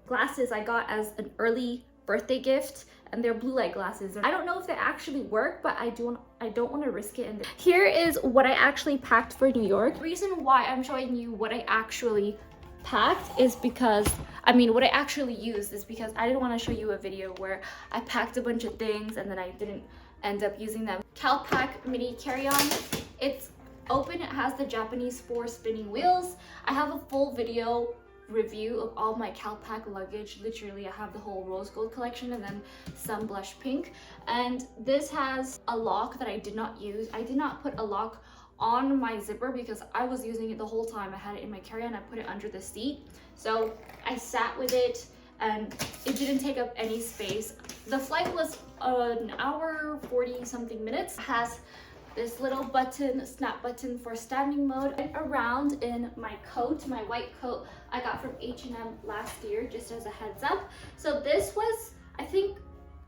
glasses I got as an early birthday gift, and they're blue light glasses. I don't know if they actually work, but I don't want to risk it. Here is what I actually packed for New York. The reason why I'm showing you what I actually packed is because, what I actually used is because I didn't want to show you a video where I packed a bunch of things and then I didn't end up using them. Calpac mini carry-on. It's open, it has the Japanese 4 spinning wheels. I have a full video review of all my Calpac luggage. Literally, I have the whole rose gold collection and then some blush pink. And this has a lock that I did not use. I did not put a lock on my zipper because I was using it the whole time. I had it in my carry-on. I put it under the seat, so I sat with it and it didn't take up any space. The flight was an hour 40 something minutes. It has this little button, snap button for standing mode. I went around in my coat, my white coat I got from H&M last year, just as a heads up. So this was, I think,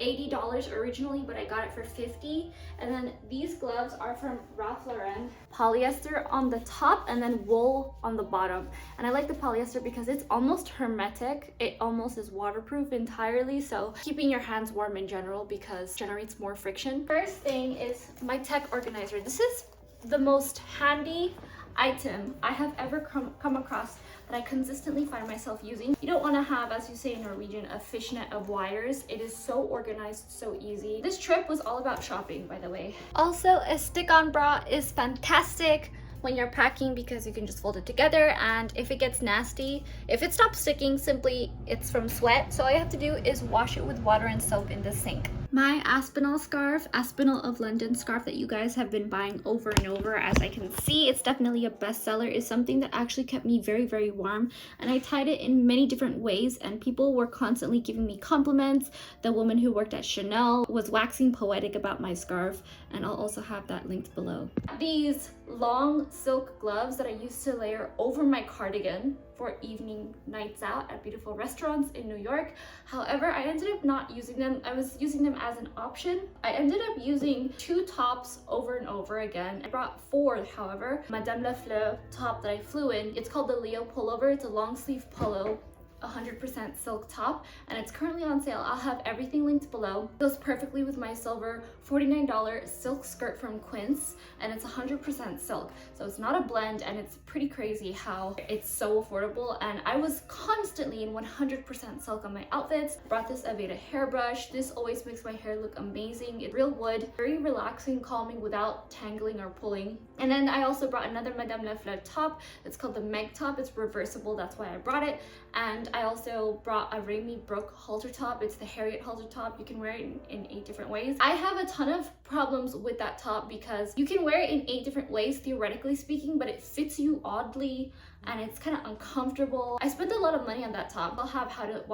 $80 originally, but I got it for $50. And then these gloves are from Ralph Lauren. Polyester on the top and then wool on the bottom. And I like the polyester because it's almost hermetic. It almost is waterproof entirely, so keeping your hands warm in general because it generates more friction. First thing is my tech organizer. This is the most handy item I have ever come across that I consistently find myself using. You don't want to have, as you say in Norwegian, a fishnet of wires. It is so organized, so easy. This trip was all about shopping, by the way. Also, a stick-on bra is fantastic when you're packing because you can just fold it together, and if it gets nasty, if it stops sticking, simply it's from sweat. So all you have to do is wash it with water and soap in the sink. My Aspinall scarf, Aspinall of London scarf that you guys have been buying over and over, as I can see, it's definitely a bestseller, is something that actually kept me very, very warm. And I tied it in many different ways and people were constantly giving me compliments. The woman who worked at Chanel was waxing poetic about my scarf, and I'll also have that linked below. These long silk gloves that I used to layer over my cardigan for evening nights out at beautiful restaurants in New York. However, I ended up not using them. I was using them as an option. I ended up using 2 tops over and over again. I brought 4, however. Madame Lafleur top that I flew in. It's called the Leo pullover. It's a long sleeve polo, 100% silk top, and it's currently on sale. I'll have everything linked below. It goes perfectly with my silver $49 silk skirt from Quince, and it's 100% silk, so it's not a blend, and it's pretty crazy how it's so affordable. And I was constantly in 100% silk on my outfits. Brought this Aveda hairbrush. This always makes my hair look amazing. It's real wood, very relaxing, calming without tangling or pulling. And then I also brought another Madame Lafleur top. It's called the Meg top. It's reversible, that's why I brought it. And I also brought a Remy Brooke halter top. It's the Harriet halter top. You can wear it in 8 different ways. I have a ton of problems with that top because you can wear it in 8 different ways, theoretically speaking, but it fits you oddly and it's kind of uncomfortable. I spent a lot of money on that top. I'll have how to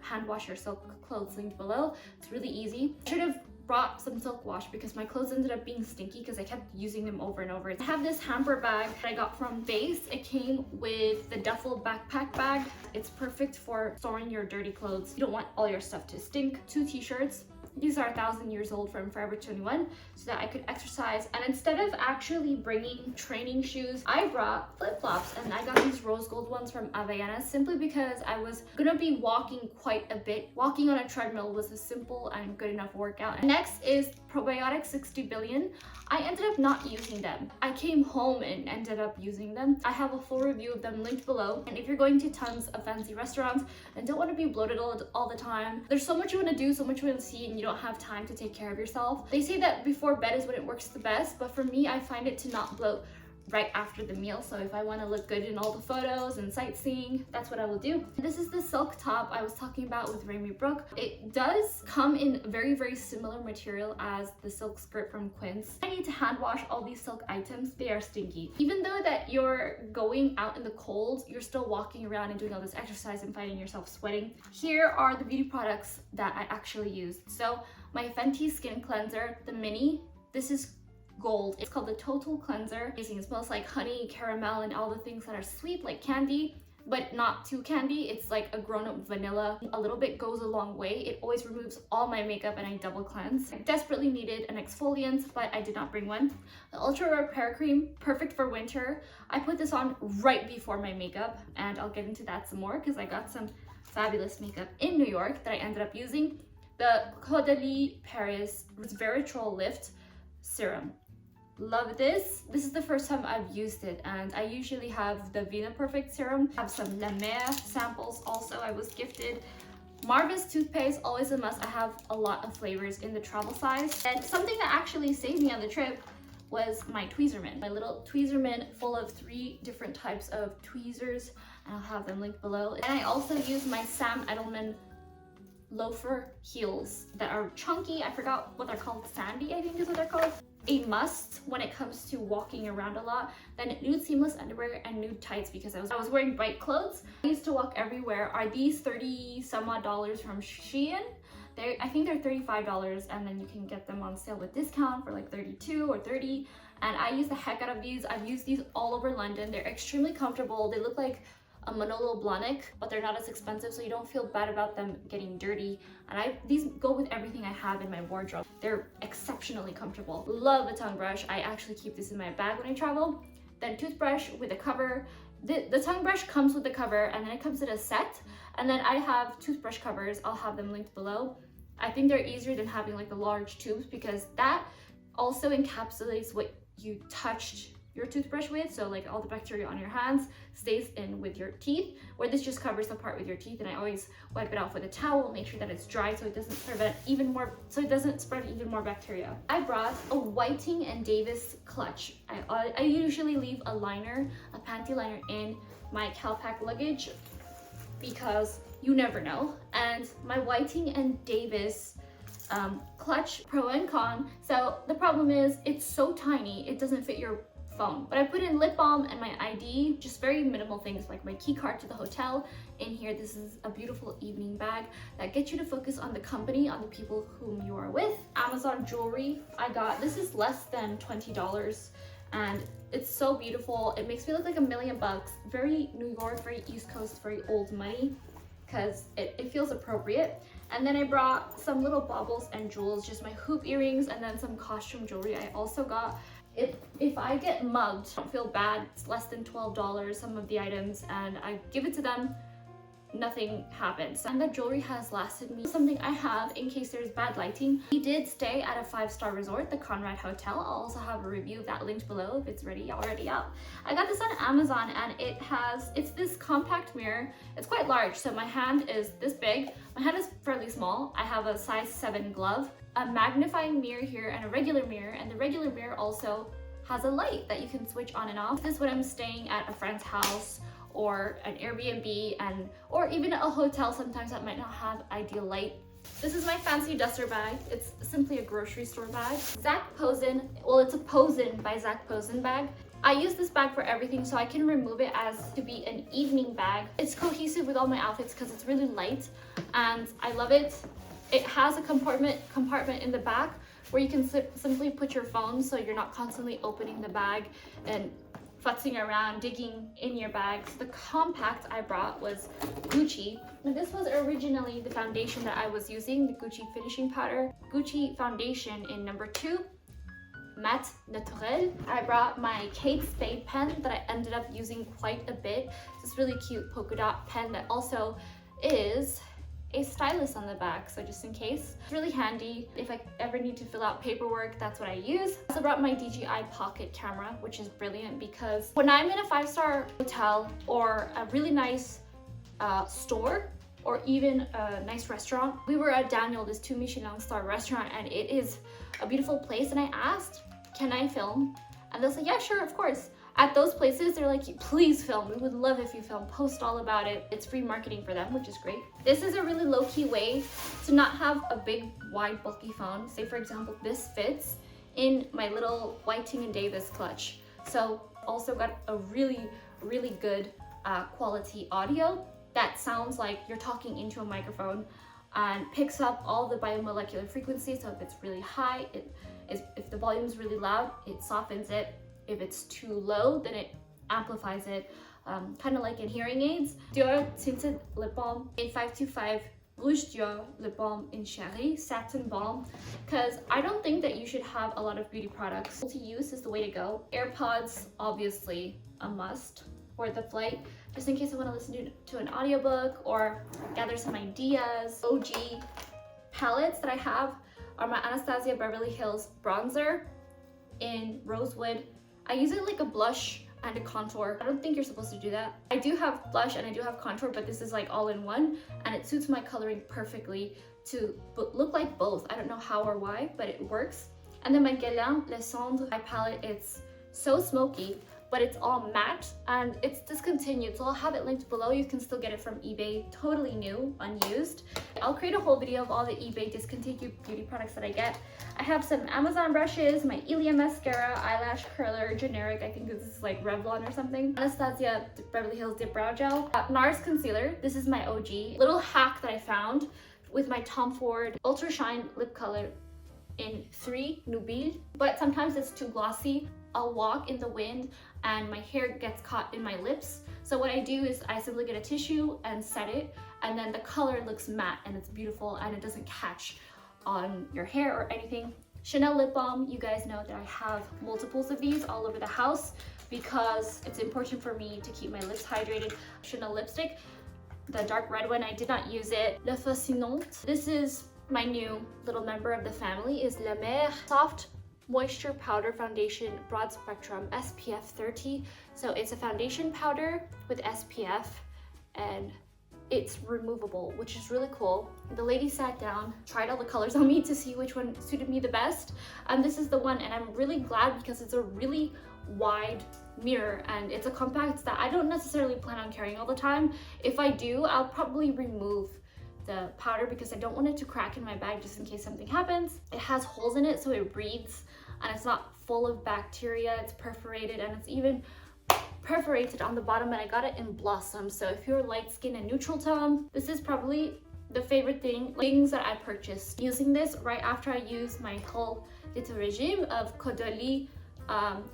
hand wash your silk clothes linked below. It's really easy. I should have brought some silk wash because my clothes ended up being stinky because I kept using them over and over. I have this hamper bag that I got from Base. It came with the duffel backpack bag. It's perfect for storing your dirty clothes. You don't want all your stuff to stink. 2 t-shirts. These are 1,000 years old from Forever 21, so that I could exercise. And instead of actually bringing training shoes, I brought flip-flops, and I got these rose gold ones from Havaianas simply because I was gonna be walking quite a bit. Walking on a treadmill was a simple and good enough workout. And next is Probiotic 60 Billion. I ended up not using them. I came home and ended up using them. I have a full review of them linked below. And if you're going to tons of fancy restaurants and don't want to be bloated all the time, there's so much you want to do, so much you want to see, and you don't have time to take care of yourself. They say that before bed is when it works the best, but for me, I find it to not bloat right after the meal. So if I want to look good in all the photos and sightseeing, that's what I will do. This is the silk top I was talking about with Remy Brooke. It does come in very, very similar material as the silk skirt from Quince. I need to hand wash all these silk items. They are stinky. Even though that you're going out in the cold, you're still walking around and doing all this exercise and finding yourself sweating. Here are the beauty products that I actually used. So my Fenty skin cleanser, the mini, this is gold. It's called the Total Cleanser. It smells like honey, caramel, and all the things that are sweet like candy, but not too candy. It's like a grown-up vanilla. A little bit goes a long way. It always removes all my makeup and I double cleanse. I desperately needed an exfoliant, but I did not bring one. The Ultra Repair Cream, perfect for winter. I put this on right before my makeup, and I'll get into that some more because I got some fabulous makeup in New York that I ended up using. The Caudalie Paris Resveratrol Lift Serum. Love this. This is the first time I've used it, and I usually have the Vina Perfect Serum. I have some La Mer samples also I was gifted. Marvis toothpaste, always a must. I have a lot of flavors in the travel size. And something that actually saved me on the trip was my Tweezerman. My little Tweezerman full of 3 different types of tweezers, and I'll have them linked below. And I also use my Sam Edelman loafer heels that are chunky. I forgot what they're called. Sandy, I think is what they're called. A must when it comes to walking around a lot. Then nude seamless underwear and nude tights, because I was wearing bright clothes. I used to walk everywhere. Are these 30 some odd dollars from Shein? I think they're $35, and then you can get them on sale with discount for like 32 or 30. And I use the heck out of these. I've used these all over London. They're extremely comfortable. They look like a Manolo Blahnik, but they're not as expensive, so you don't feel bad about them getting dirty. And these go with everything I have in my wardrobe. They're exceptionally comfortable. Love the tongue brush. I actually keep this in my bag when I travel. Then toothbrush with a cover. The tongue brush comes with the cover, and then it comes in a set. And then I have toothbrush covers. I'll have them linked below. I think they're easier than having like the large tubes, because that also encapsulates what you touched your toothbrush with, so like all the bacteria on your hands stays in with your teeth, where this just covers the part with your teeth. And I always wipe it off with a towel, make sure that it's dry so it doesn't spread even more bacteria. I brought a Whiting and Davis clutch. I usually leave a liner, a panty liner, in my CalPack luggage because you never know. And my Whiting and Davis clutch, pro and con. So the problem is it's so tiny, it doesn't fit your phone. But I put in lip balm and my ID, just very minimal things like my key card to the hotel in here. This is a beautiful evening bag that gets you to focus on the company, on the people whom you are with. Amazon jewelry I got. This is less than $20, and it's so beautiful. It makes me look like $1,000,000. Very New York, very East Coast, very old money, because it feels appropriate. And then I brought some little baubles and jewels, just my hoop earrings, and then some costume jewelry I also got. If I get mugged, don't feel bad. It's less than $12, some of the items, and I give it to them, nothing happens. And the jewelry has lasted me. Something I have in case there's bad lighting. We did stay at a 5-star resort, the Conrad Hotel. I'll also have a review of that linked below if it's already up. I got this on Amazon, and it's this compact mirror. It's quite large, so my hand is this big. My hand is fairly small. I have a size 7 glove, a magnifying mirror here, and a regular mirror, and the regular mirror also has a light that you can switch on and off. This is when I'm staying at a friend's house or an Airbnb, or even a hotel sometimes that might not have ideal light. This is my fancy duster bag. It's simply a grocery store bag. Zac Posen, well, it's a Posen by Zac Posen bag. I use this bag for everything, so I can remove it as to be an evening bag. It's cohesive with all my outfits because it's really light, and I love it. It has a compartment in the back where you can simply put your phone, so you're not constantly opening the bag and futzing around, digging in your bag. So the compact I brought was Gucci. Now this was originally the foundation that I was using, the Gucci finishing powder. Gucci foundation in number 2, Matte Naturel. I brought my Kate Spade pen that I ended up using quite a bit. This really cute polka dot pen that also is a stylus on the back, so just in case. It's really handy if I ever need to fill out paperwork. That's what I use. I also brought my DJI pocket camera, which is brilliant because when I'm in a 5-star hotel or a really nice store or even a nice restaurant. We were at Daniel, this 2 Michelin star restaurant, and it is a beautiful place, and I asked, can I film? And they'll say, yeah, sure, of course. At those places, they're like, please film. We would love if you film, post all about it. It's free marketing for them, which is great. This is a really low-key way to not have a big, wide, bulky phone. Say, for example, this fits in my little Whiting and Davis clutch. So also got a really, really good quality audio that sounds like you're talking into a microphone and picks up all the biomolecular frequencies. So if it's really high, if the volume is really loud, it softens it. If it's too low, then it amplifies it, kind of like in hearing aids. Dior Tinted Lip Balm, a 525 Rouge Dior Lip Balm in Cherry, Satin Balm, because I don't think that you should have a lot of beauty products. Multi-use is the way to go. AirPods, obviously a must for the flight. just in case I want to listen to an audiobook or gather some ideas. OG palettes that I have are my Anastasia Beverly Hills bronzer in Rosewood. I use it like a blush and a contour. I don't think you're supposed to do that. I do have blush and I do have contour, but this is like all in one, and it suits my coloring perfectly to look like both. I don't know how or why, but it works. And then my Guerlain Les Cendres eye palette, it's so smoky, but it's all matte and it's discontinued, so I'll have it linked below. You can still get it from eBay, totally new, unused. I'll create a whole video of all the eBay discontinued beauty products that I get. I have some Amazon brushes, my Ilia mascara, eyelash curler, generic, I think this is like Revlon or something. Anastasia Beverly Hills Dip Brow Gel. NARS concealer, this is my OG. Little hack that I found with my Tom Ford Ultra Shine lip color in 3 Nubile, but sometimes it's too glossy. I'll walk in the wind and my hair gets caught in my lips. So what I do is I simply get a tissue and set it, and then the color looks matte and it's beautiful and it doesn't catch on your hair or anything. Chanel lip balm, you guys know that I have multiples of these all over the house because it's important for me to keep my lips hydrated. Chanel lipstick, the dark red one, I did not use it. Le Fascinant, this is my new little member of the family, is La Mer Soft Moisture Powder Foundation Broad Spectrum SPF 30. So it's a foundation powder with SPF and it's removable, which is really cool. The lady sat down, tried all the colors on me to see which one suited me the best. And this is the one, and I'm really glad because it's a really wide mirror and it's a compact that I don't necessarily plan on carrying all the time. If I do, I'll probably remove the powder because I don't want it to crack in my bag just in case something happens. It has holes in it so it breathes and it's not full of bacteria. It's perforated and it's even perforated on the bottom, and I got it in Blossom. So if you're light skin and neutral tone, this is probably the favorite things that I purchased. Using this right after I use my whole little regime of Caudalie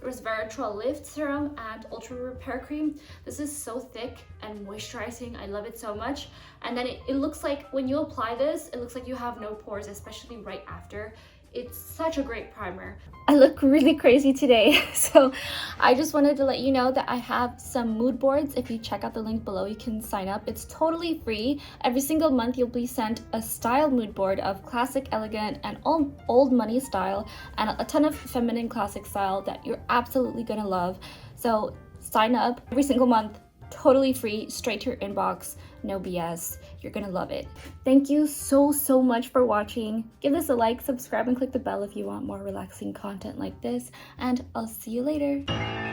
resveratrol lift serum and ultra repair cream. This is so thick and moisturizing. I love it so much. And then it looks like when you apply this, it looks like you have no pores, especially right after. It's such a great primer. I look really crazy today, so I just wanted to let you know that I have some mood boards. If you check out the link below, you can sign up. It's totally free. Every single month you'll be sent a style mood board of classic, elegant, and old money style, and a ton of feminine classic style that you're absolutely gonna love. So sign up every single month, totally free, straight to your inbox, no BS. You're gonna love it. Thank you so much for watching. Give this a like, subscribe, and click the bell if you want more relaxing content like this, and I'll see you later.